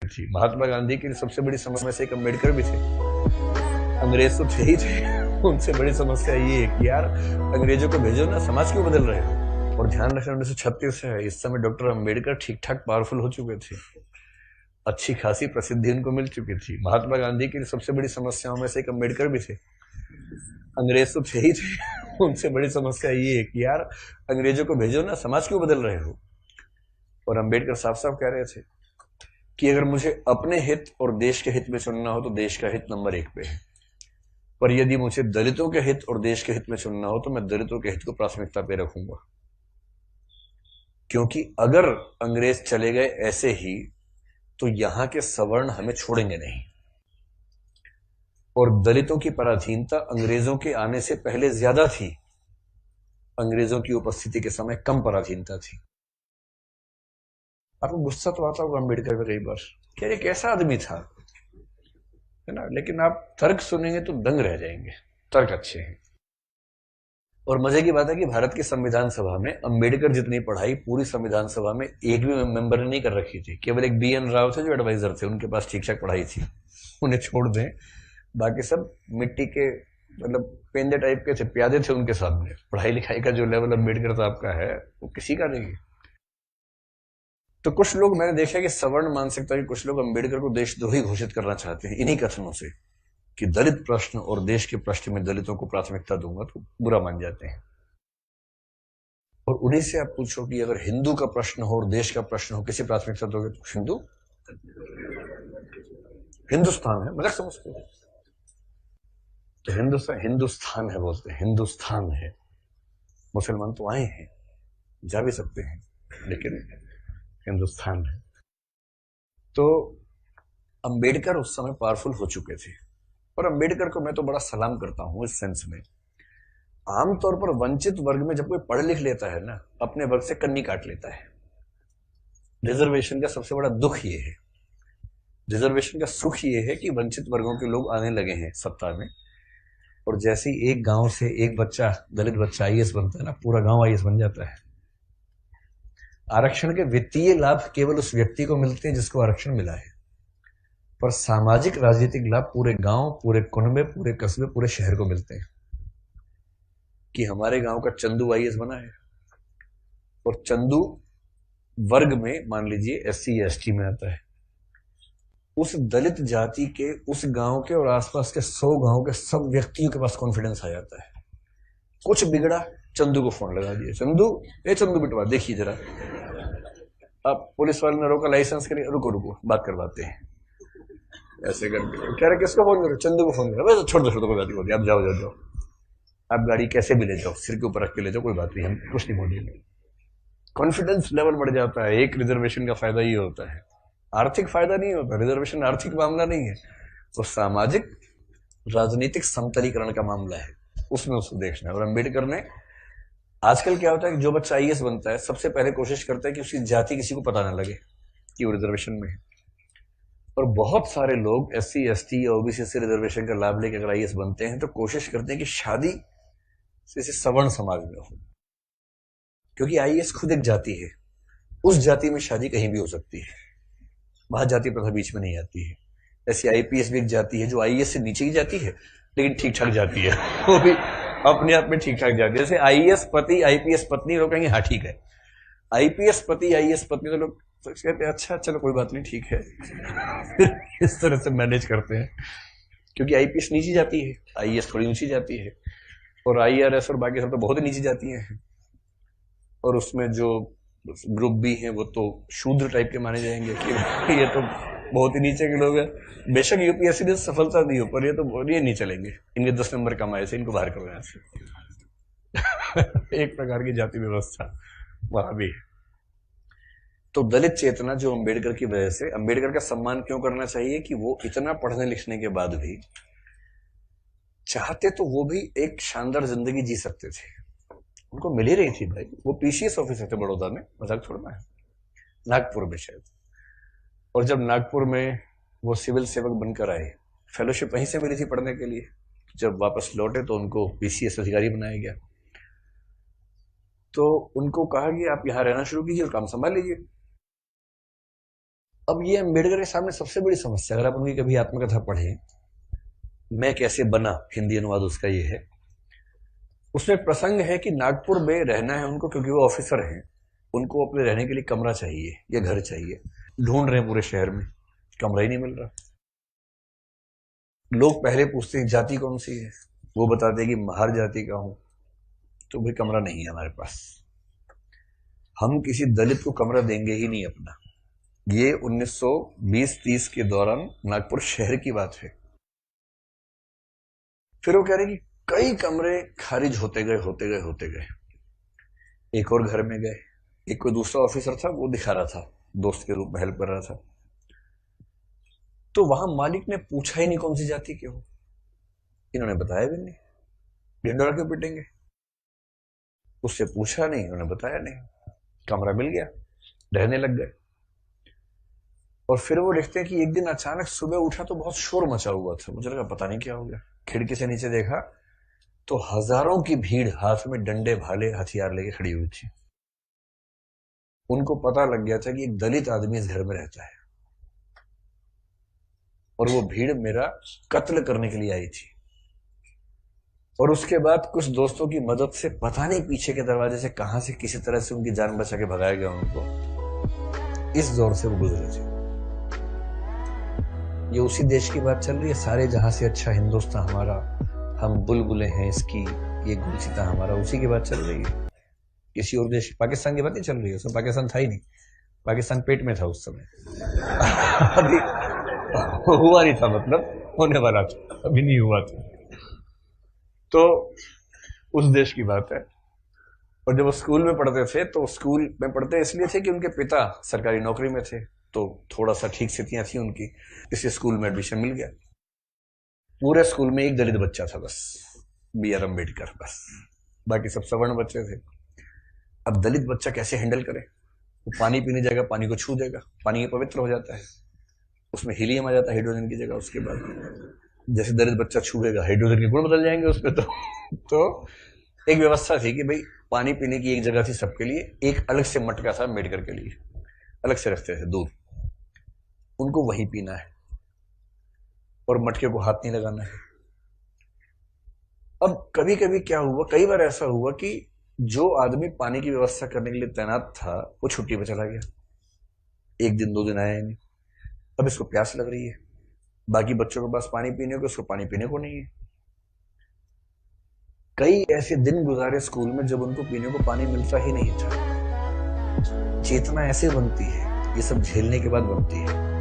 थी। महात्मा गांधी की सबसे बड़ी समस्या से एक अम्बेडकर भी थे। अंग्रेज तो थे ही थे, उनसे बड़ी समस्या ये है कि यार अंग्रेजों को भेजो ना, समाज क्यों बदल रहे हो। और ध्यान रखना 1936 है, इस समय डॉक्टर अम्बेडकर ठीक ठाक पावरफुल हो चुके थे, अच्छी खासी प्रसिद्धि उनको मिल चुकी थी। महात्मा गांधी की सबसे बड़ी समस्याओं में से एक अम्बेडकर भी थे। अंग्रेज तो थे ही थे, उनसे बड़ी समस्या ये है कि यार अंग्रेजों को भेजो ना, समाज क्यों बदल रहे हो। और अम्बेडकर साफ साफ कह रहे थे कि अगर मुझे अपने हित और देश के हित में चुनना हो तो देश का हित नंबर 1 पे है, पर यदि मुझे दलितों के हित और देश के हित में चुनना हो तो मैं दलितों के हित को प्राथमिकता पे रखूंगा। क्योंकि अगर अंग्रेज चले गए ऐसे ही तो यहां के सवर्ण हमें छोड़ेंगे नहीं, और दलितों की पराधीनता अंग्रेजों के आने से पहले ज्यादा थी, अंग्रेजों की उपस्थिति के समय कम पराधीनता थी। आपको गुस्सा तो आता होगा अम्बेडकर पे कई बार, क्या ये कैसा आदमी था, है ना, लेकिन आप तर्क सुनेंगे तो दंग रह जाएंगे, तर्क अच्छे हैं। और मजे की बात है कि भारत की संविधान सभा में अम्बेडकर जितनी पढ़ाई पूरी संविधान सभा में एक भी मेंबर ने नहीं कर रखी थी। केवल एक BN राव थे जो एडवाइजर थे, उनके पास ठीक ठाक पढ़ाई थी, उन्हें छोड़ दें, बाकी सब मिट्टी के मतलब पेंदे टाइप के थे, प्यादे थे उनके सामने। पढ़ाई लिखाई का जो लेवल अम्बेडकर साहब का है वो किसी का नहीं है। तो कुछ लोग मैंने देखा कि सवर्ण मानसिकता के कुछ लोग अम्बेडकर को देशद्रोही घोषित करना चाहते हैं इन्हीं कथनों से कि दलित प्रश्न और देश के प्रश्न में दलितों को प्राथमिकता दूंगा तो बुरा मान जाते हैं। और उन्हीं से आप पूछो कि अगर हिंदू का प्रश्न हो और देश का प्रश्न हो, किसी प्राथमिकता दोगे तो हिंदू, हिंदुस्तान है, मगर समझते हो तो हिंदुस्तान हिंदुस्तान है बोलते हैं, हिंदुस्तान है। मुसलमान तो आए हैं, जा भी सकते हैं, लेकिन हिंदुस्तान है। तो अंबेडकर उस समय पावरफुल हो चुके थे, और अंबेडकर को मैं तो बड़ा सलाम करता हूं इस सेंस में। आमतौर पर वंचित वर्ग में जब कोई पढ़ लिख लेता है ना, अपने वर्ग से कन्नी काट लेता है। रिजर्वेशन का सबसे बड़ा दुख ये है, रिजर्वेशन का सुख ये है कि वंचित वर्गों के लोग आने लगे हैं सत्ता में, और जैसे ही एक गांव से एक बच्चा, दलित बच्चा IAS बनता है ना, पूरा गांव IAS बन जाता है। आरक्षण के वित्तीय लाभ केवल उस व्यक्ति को मिलते हैं जिसको आरक्षण मिला है, पर सामाजिक राजनीतिक लाभ पूरे गांव, पूरे कुनबे, पूरे कस्बे, पूरे शहर को मिलते हैं। कि हमारे गांव का चंदू IAS बना है, और चंदू वर्ग में मान लीजिए SC या ST में आता है, उस दलित जाति के उस गांव के और आसपास के 100 गांव के सब व्यक्तियों के पास कॉन्फिडेंस आ जाता है। कुछ बिगड़ा, चंदू को फोन लगा दिया, चंदू, ए चंदू बिटवा देखिए जरा। अब पुलिस वाले ने रोका, लाइसेंस के लिए, रुको रुको बात करवाते हैं, ऐसे करके कह रहे किसको फोन करो, चंदू को फोन करो, छोड़ दो छोड़ दो, कोई बात नहीं, आप जाओ जाओ जाओ, आप गाड़ी कैसे भी ले जाओ, सिर के ऊपर रख के ले जाओ, कोई बात नहीं, हम कुछ नहीं बोलेंगे। कॉन्फिडेंस लेवल बढ़ जाता है। एक रिजर्वेशन का फायदा ये होता है, आर्थिक फायदा नहीं होता, रिजर्वेशन आर्थिक मामला नहीं है, वो सामाजिक राजनीतिक समतलीकरण का मामला है, उसमें उसको देखना है। और अम्बेडकर ने, आजकल क्या होता है कि जो बच्चा IAS बनता है सबसे पहले कोशिश करता है कि उसकी जाति किसी को पता ना लगे कि वो रिजर्वेशन में है। और बहुत सारे लोग SC ST या OBC से रिजर्वेशन का लाभ लेकर अगर IAS बनते हैं तो कोशिश करते हैं कि शादी जैसे सवर्ण समाज में हो, क्योंकि IAS खुद एक जाति है, उस जाति में शादी कहीं भी हो सकती है, वहां जाति प्रथा बीच में नहीं आती है। ऐसी IPS भी एक जाति है जो IAS से नीचे की जाती है लेकिन ठीक ठाक जाती है, वो भी अपने आप में ठीक ठाक जाती है। जैसे IAS पति IPS पत्नी, लोग कहेंगे हाँ ठीक है, IPS पति IAS पत्नी, तो लोग कहते हैं अच्छा चलो कोई बात नहीं ठीक है, इस तरह से मैनेज करते हैं, क्योंकि IPS नीची जाती है, IAS थोड़ी ऊंची जाती है, और IRS और बाकी सब तो बहुत ही नीची जाती हैं, और उसमें जो ग्रुप भी हैं वो तो शूद्र टाइप के माने जाएंगे कि ये तो बहुत ही नीचे के लोग हैं। बेशक UPSC ने सफलता दी हो, पर ये तो ये नहीं चलेंगे, इनके 10 नंबर कम आए से इनको बाहर करो यहाँ से। एक प्रकार की जाति व्यवस्था वहां भी है। तो दलित चेतना जो अम्बेडकर की वजह से, अम्बेडकर का सम्मान क्यों करना चाहिए कि वो इतना पढ़ने लिखने के बाद भी चाहते तो वो भी एक शानदार जिंदगी जी सकते थे, उनको मिल ही रही थी भाई, वो PCS ऑफिसर थे बड़ौदा में, मजाक छोड़ना है, नागपुर में शायद। और जब नागपुर में वो सिविल सेवक बनकर आए, फेलोशिप वहीं से मिली थी पढ़ने के लिए, जब वापस लौटे तो उनको PCS अधिकारी बनाया गया। तो उनको कहा कि आप यहां रहना शुरू कीजिए और काम संभाल लीजिए। अब ये अम्बेडकर के सामने सबसे बड़ी समस्या, अगर आप उनकी कभी आत्मकथा पढ़ें, मैं कैसे बना, हिंदी अनुवाद उसका ये है। उसमें प्रसंग है कि नागपुर में रहना है उनको, क्योंकि वो ऑफिसर हैं, उनको अपने रहने के लिए कमरा चाहिए या घर चाहिए। ढूंढ रहे हैं पूरे शहर में, कमरा ही नहीं मिल रहा। लोग पहले पूछते हैं जाति कौन सी है, वो बताते हैं कि महार जाति का हूं। तो भाई कमरा नहीं है हमारे पास, हम किसी दलित को कमरा देंगे ही नहीं अपना। ये 1920-30 के दौरान नागपुर शहर की बात है। फिर वो कह रहे कि कई कमरे खारिज होते गए। एक और घर में गए, एक कोई दूसरा ऑफिसर था, वो दिखा रहा था, दोस्त के रूप में हेल्प कर रहा था। तो वहां मालिक ने पूछा ही नहीं कौन सी जाति के हो, इन्होंने बताया भी नहीं, ढिंडोरा क्यों पिटेंगे। उससे पूछा नहीं, उन्होंने बताया नहीं, कमरा मिल गया, रहने लग गए। और फिर वो लिखते हैं कि एक दिन अचानक सुबह उठा तो बहुत शोर मचा हुआ था, मुझे लगा पता नहीं क्या हो गया। खिड़की से नीचे देखा तो हजारों की भीड़ हाथ में डंडे भाले हथियार लेके खड़ी हुई थी। उनको पता लग गया था कि एक दलित आदमी इस घर में रहता है और वो भीड़ मेरा कत्ल करने के लिए आई थी। और उसके बाद कुछ दोस्तों की मदद से पता नहीं पीछे के दरवाजे से कहां से किसी तरह से उनकी जान बचा के भगाया गया उनको। इस दौर से वो गुजरे थे। ये उसी देश की बात चल रही है, सारे जहां से अच्छा हिंदुस्तान हमारा, हम बुलबुलें हैं इसकी, ये गुलसिता हमारा, उसी की बात चल रही है। किसी और देश, पाकिस्तान की बात नहीं चल रही है, उसमें पाकिस्तान था ही नहीं, पाकिस्तान पेट में था उस समय। अभी हुआ नहीं था, मतलब होने वाला था, अभी नहीं हुआ था। तो उस देश की बात है। और जब वो स्कूल में पढ़ते थे तो स्कूल में पढ़ते इसलिए थे कि उनके पिता सरकारी नौकरी में थे, तो थोड़ा सा ठीक स्थितियां थी उनकी, इसलिए स्कूल में एडमिशन मिल गया। पूरे स्कूल में एक दलित बच्चा था बस, बी.आर. अम्बेडकर, बस, बाकी सब सवर्ण बच्चे थे। अब दलित बच्चा कैसे हैंडल करे, वो पानी पीने जाएगा, पानी को छू देगा, पानी पवित्र हो जाता है, उसमें हीलियम आ जाता है हाइड्रोजन की जगह। उसके बाद जैसे दलित बच्चा छूएगा, हाइड्रोजन के गुण बदल जाएंगे उसमें। तो एक व्यवस्था थी कि भाई पानी पीने की एक जगह थी सबके लिए, एक अलग से मटका था अम्बेडकर के लिए, अलग से रखते थे दूर, उनको वहीं पीना है और मटके को हाथ नहीं लगाना है। अब कभी कभी क्या हुआ, कई बार ऐसा हुआ कि जो आदमी पानी की व्यवस्था करने के लिए तैनात था वो छुट्टी पे चला गया, एक दिन 2 दिन आया नहीं। अब इसको प्यास लग रही है, बाकी बच्चों के पास पानी पीने को, इसको पानी पीने को नहीं है। कई ऐसे दिन गुजारे स्कूल में जब उनको पीने को पानी मिलता ही नहीं था। चेतना ऐसे बनती है, ये सब झेलने के बाद बनती है।